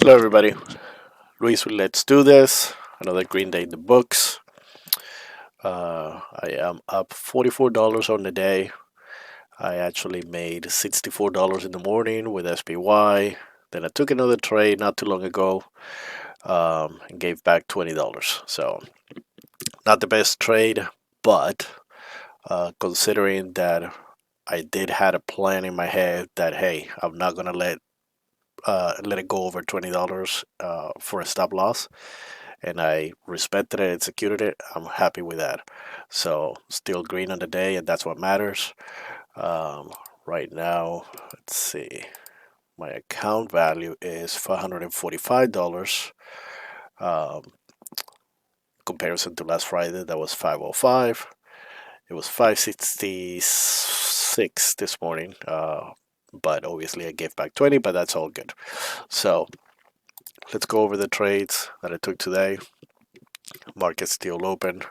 Hello, everybody. Luis with Let's Do This. Another Green Day in the books. I am up $44 on the day. I actually made $64 in the morning with SPY. Then I took another trade not too long ago and gave back $20. So, not the best trade, but considering that I did had a plan in my head that, hey, I'm not going to let it go over $20 for a stop loss, and I respected it, executed it. I'm happy with that. So still green on the day, and that's what matters. Um, right now, let's see. My account value is $545. Um, Comparison to last Friday, that was 505. It was 566 this morning. But obviously I gave back 20, but that's all good. So let's go over the trades that I took today. Market's still open.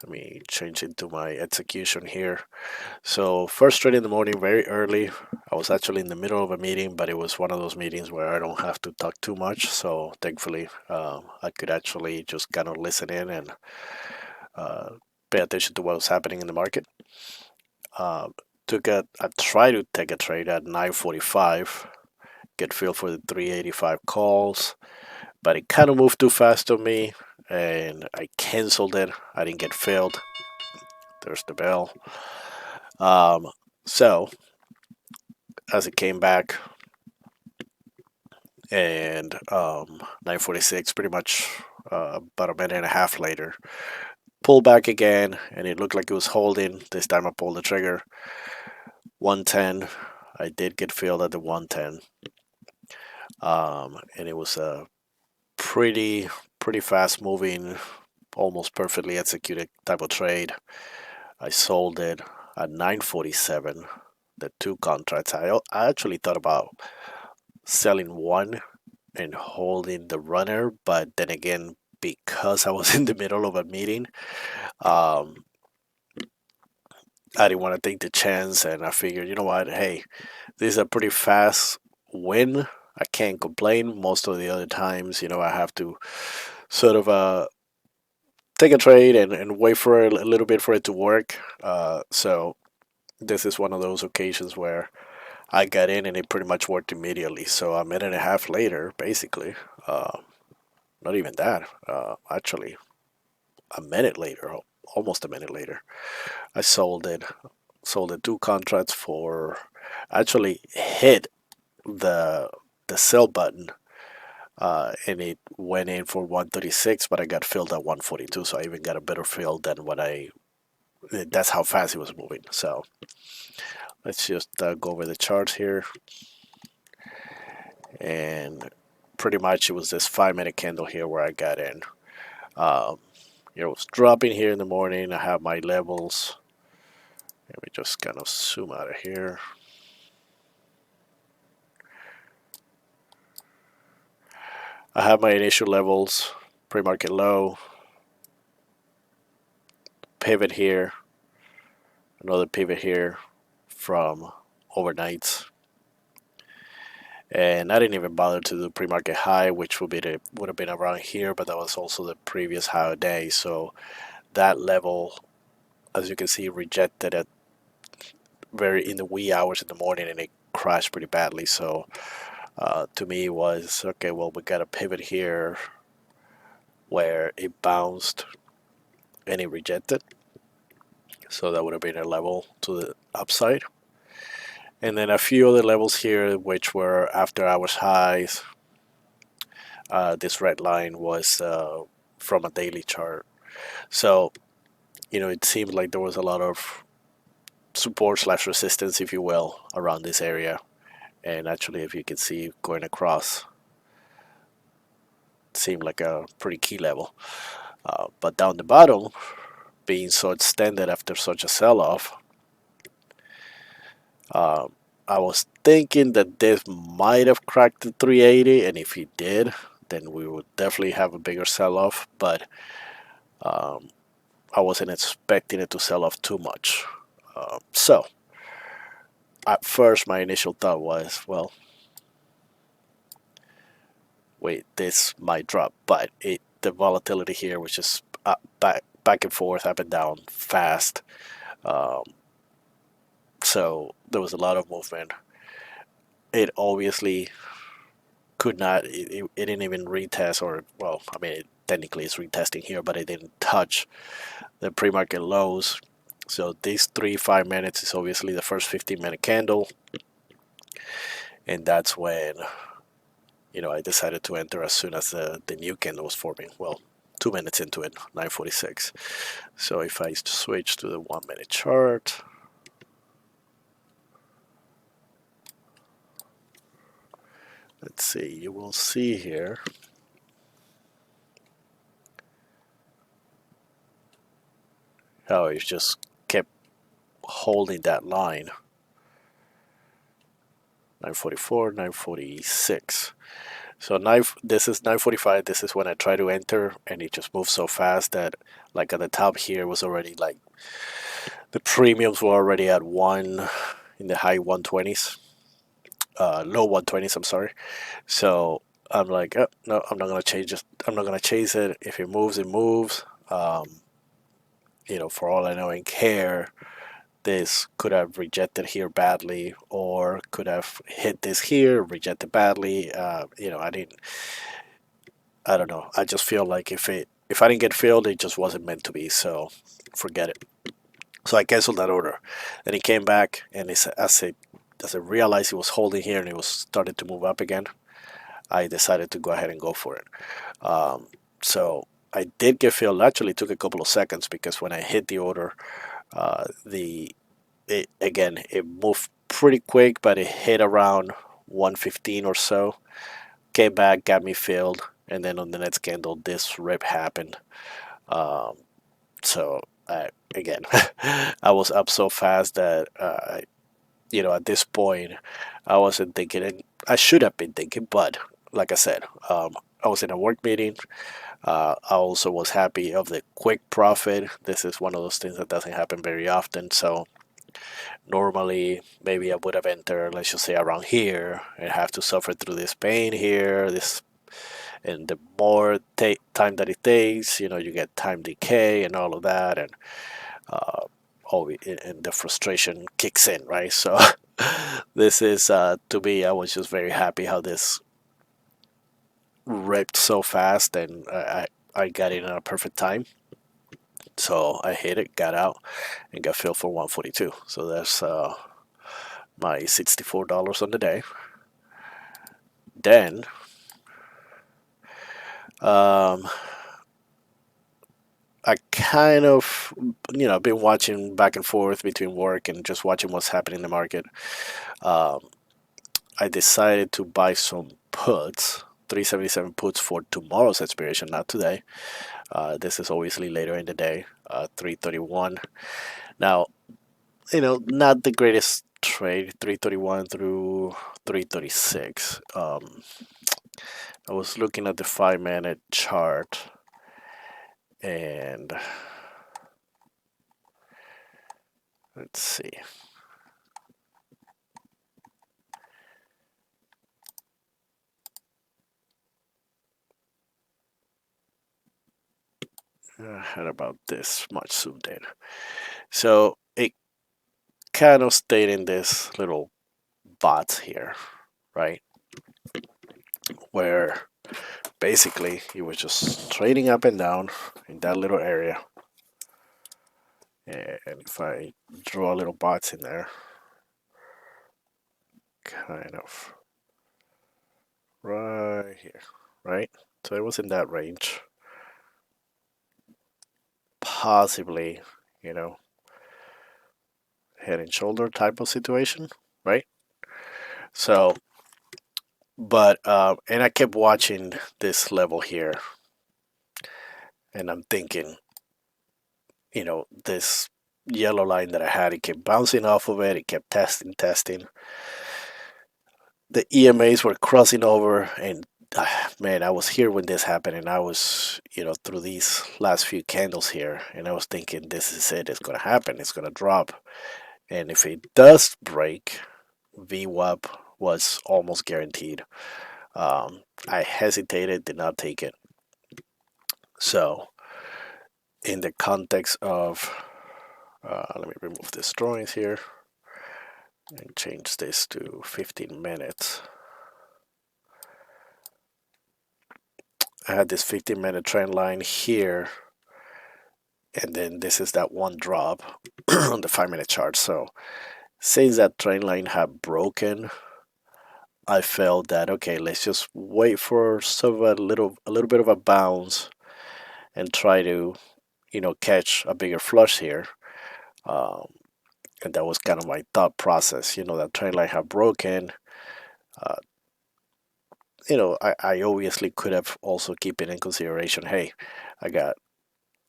Let me change into my execution here. So first trade in the morning, very early. I was actually in the middle of a meeting, but it was one of those meetings where I don't have to talk too much. So thankfully, I could actually just kind of listen in and uh, pay attention to what was happening in the market. Uh, I tried to take a trade at 9:45, get feel for the 385 calls, but it kind of moved too fast on me, and I canceled it. I didn't get filled. There's the bell. Um, so as it came back and 9:46, pretty much about a minute and a half later, pulled back again, and it looked like it was holding. This time I pulled the trigger. 110. I did get filled at the 110, and it was a pretty fast moving, almost perfectly executed type of trade. I sold it at 9:47. The two contracts. I actually thought about selling one and holding the runner, but then again, because I was in the middle of a meeting, um, I didn't want to take the chance, and I figured, you know what, hey, this is a pretty fast win. I can't complain. Most of the other times, I have to sort of take a trade and wait for a little bit for it to work. So this is one of those occasions where I got in and it pretty much worked immediately. So a minute and a half later, basically, uh, not even that. Actually, a minute later, almost a minute later, I sold it. Sold the two contracts for. Actually, hit the sell button, and it went in for 136, but I got filled at 142, so I even got a better fill than what I. That's how fast it was moving. So let's just go over the charts here, and pretty much it was this 5 minute candle here where I got in. Um, it was dropping here in the morning. I have my levels. Let me just kind of zoom out of here. I have my initial levels, pre-market low, pivot here, another pivot here from overnights, and I didn't even bother to do pre-market high, which would have been around here, but that was also the previous high day. So that level, as you can see, rejected at very in the wee hours in the morning, and it crashed pretty badly. So to me, it was okay. Well, we got a pivot here where it bounced and it rejected. So that would have been a level to the upside. And then a few other levels here, which were after hours highs. This red line was from a daily chart. So, it seemed like there was a lot of support slash resistance, if you will, around this area. And actually, if you can see going across, it seemed like a pretty key level. But down the bottom, being so extended after such a sell off, uh, I was thinking that this might have cracked the 380, and if he did, then we would definitely have a bigger sell off. But um, I wasn't expecting it to sell off too much. So at first, my initial thought was, well, wait, this might drop, but the volatility here was just back and forth, up and down, fast. Um, so there was a lot of movement. It obviously could not. It didn't even retest, or well, I mean, technically it's retesting here, but it didn't touch the pre-market lows. So these 3 5 minutes is obviously the first 15-minute candle, and that's when I decided to enter as soon as the new candle was forming. Well, 2 minutes into it, 9:46. So if I switch to the 1 minute chart, let's see, you will see here how it just kept holding that line. 9:44, 9:46. So this is 9:45. This is when I try to enter, and it just moves so fast that, like at the top here, was already like the premiums were already at one in the high 120s, low 120s. I'm sorry. So I'm like, oh, no, I'm not gonna change it. I'm not gonna chase it. If it moves, it moves. For all I know and care, this could have rejected here badly, or could have hit this here, rejected badly. I don't know. I just feel like if I didn't get filled, it just wasn't meant to be. So forget it. So I canceled that order. Then he came back, and as I realized he was holding here and it was started to move up again, I decided to go ahead and go for it. So I did get filled. Actually, it took a couple of seconds because when I hit the order, it moved pretty quick, but it hit around 115 or so. Came back, got me filled, and then on the next candle, this rip happened. So again, I was up so fast that at this point, I wasn't thinking, and I should have been thinking, but like I said, I was in a work meeting. I also was happy of the quick profit. This is one of those things that doesn't happen very often. So normally, maybe I would have entered, let's just say around here, and have to suffer through this pain here, and the more time that it takes, you get time decay and all of that, and and the frustration kicks in, right? So this is to me, I was just very happy how this ripped so fast, and I got in at a perfect time. So I hit it, got out, and got filled for 142. So that's my $64 on the day. Then I kind of, been watching back and forth between work and just watching what's happening in the market. I decided to buy some puts, 377 puts for tomorrow's expiration, not today. This is obviously later in the day, 331. Now, not the greatest trade, 331 through 336. I was looking at the 5 minute chart, and let's see. I had about this much zoomed in. So it kind of stayed in this little box here, right? Where basically it was just trading up and down in that little area. And if I draw a little box in there, kind of right here, right? So it was in that range. Possibly, you know, head and shoulder type of situation, right? So, but, and I kept watching this level here, and I'm thinking, this yellow line that I had, it kept bouncing off of it, it kept testing. The EMAs were crossing over, and man, I was here when this happened, and I was, through these last few candles here, and I was thinking, this is it, it's going to happen, it's going to drop. And if it does break, VWAP was almost guaranteed. I hesitated, did not take it. So, in the context of, let me remove this drawings here and change this to 15 minutes. I had this 15-minute trend line here, and then this is that one drop on the 5-minute chart. So, since that trend line had broken, I felt that okay, let's just wait for sort of a little bit of a bounce and try to catch a bigger flush here. Um, and that was kind of my thought process. That trend line had broken. Uh, I obviously could have also keep it in consideration. Hey, I got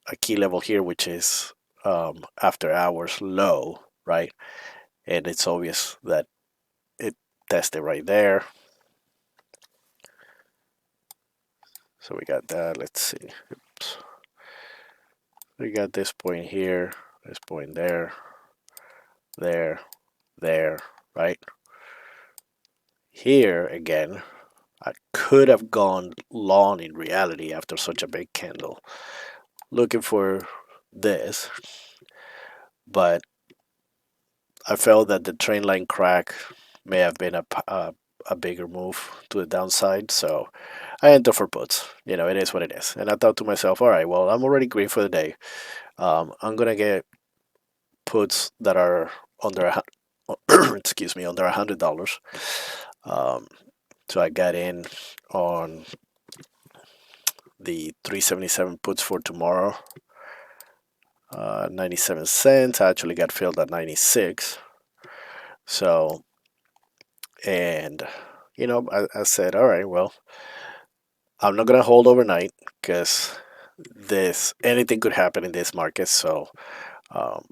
a key level here, which is after hours low, right? And it's obvious that it tested right there. So we got that. Let's see. Oops. We got this point here, this point there, there, right? Here again, I could have gone long in reality after such a big candle, looking for this, but I felt that the train line crack may have been a bigger move to the downside, so I entered for puts. It is what it is. And I thought to myself, all right, well, I'm already green for the day. I'm gonna get puts that are under excuse me, under $100. Um, so I got in on the 377 puts for tomorrow. 97 cents. I actually got filled at 96. So, and I said, all right, well, I'm not gonna hold overnight because this anything could happen in this market. So, um,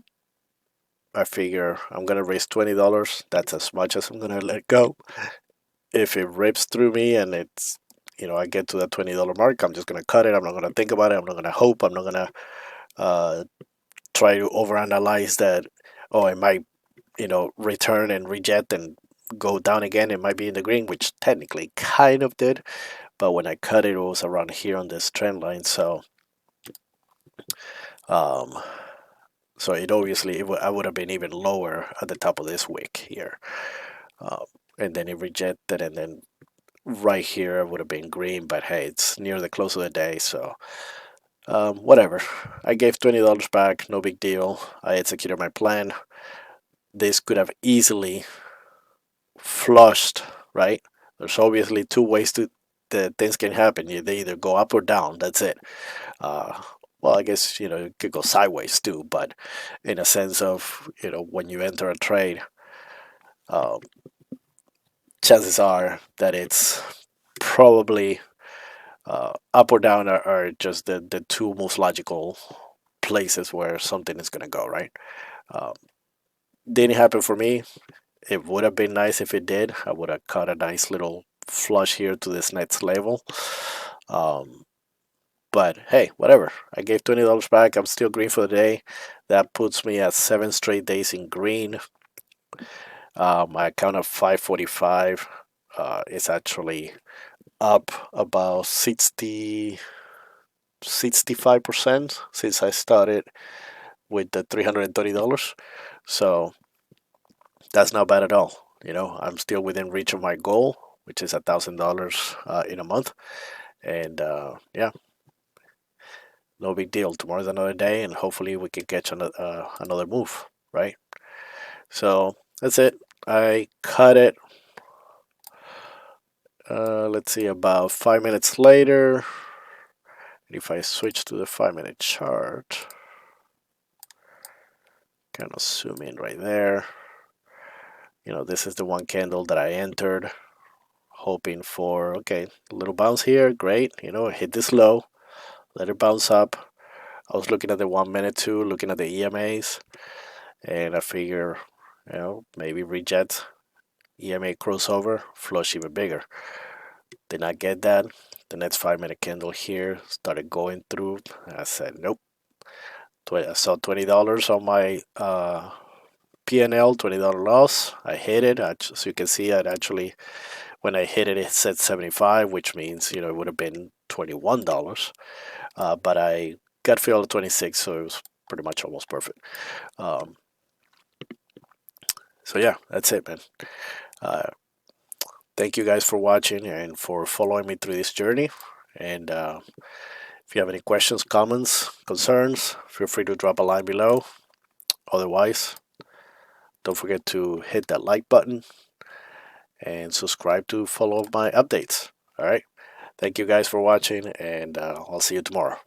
I figure I'm gonna raise $20. That's as much as I'm gonna let go. If it rips through me and it's I get to that $20 mark, I'm just gonna cut it. I'm not gonna think about it. I'm not gonna hope. I'm not gonna uh, try to overanalyze that. Oh, it might return and reject and go down again. It might be in the green, which technically kind of did, but when I cut it, it was around here on this trend line. So, um, so it obviously I would have been even lower at the top of this wick here, um, and then it rejected, and then right here would have been green. But hey, it's near the close of the day, so whatever. I gave $20 back, no big deal. I executed my plan. This could have easily flushed, right? There's obviously two ways to that things can happen. They either go up or down. That's it. Uh, well, I guess it could go sideways too, but in a sense of when you enter a trade, um, chances are that it's probably up or down are just the two most logical places where something is going to go, right? Um, didn't happen for me. It would have been nice if it did. I would have caught a nice little flush here to this next level. Um, but hey, whatever. I gave $20 back. I'm still green for the day. That puts me at 7 straight days in green. My account of 545 is actually up about 65% since I started with the $330. So that's not bad at all. I'm still within reach of my goal, which is $1,000 in a month. And yeah, no big deal. Tomorrow's another day, and hopefully we can catch another move, right? So that's it. I cut it. Let's see, about 5 minutes later. If I switch to the 5-minute chart, kind of zoom in right there. This is the one candle that I entered, hoping for okay, a little bounce here. Great. Hit this low, let it bounce up. I was looking at the 1 minute too, looking at the EMAs, and I figure, maybe reject EMA crossover, flush even bigger. Did not get that. The next 5-minute candle here started going through. I said, nope. I saw $20 on my PNL, $20 loss. I hit it. So you can see it actually When I hit it, it said 75, which means it would have been $21. But I got filled at 26, so it was pretty much almost perfect. Um, so yeah, that's it, man. Uh, Thank you guys for watching and for following me through this journey. And if you have any questions, comments, concerns, feel free to drop a line below. Otherwise, don't forget to hit that like button and subscribe to follow my updates. All right. Thank you guys for watching, and I'll see you tomorrow.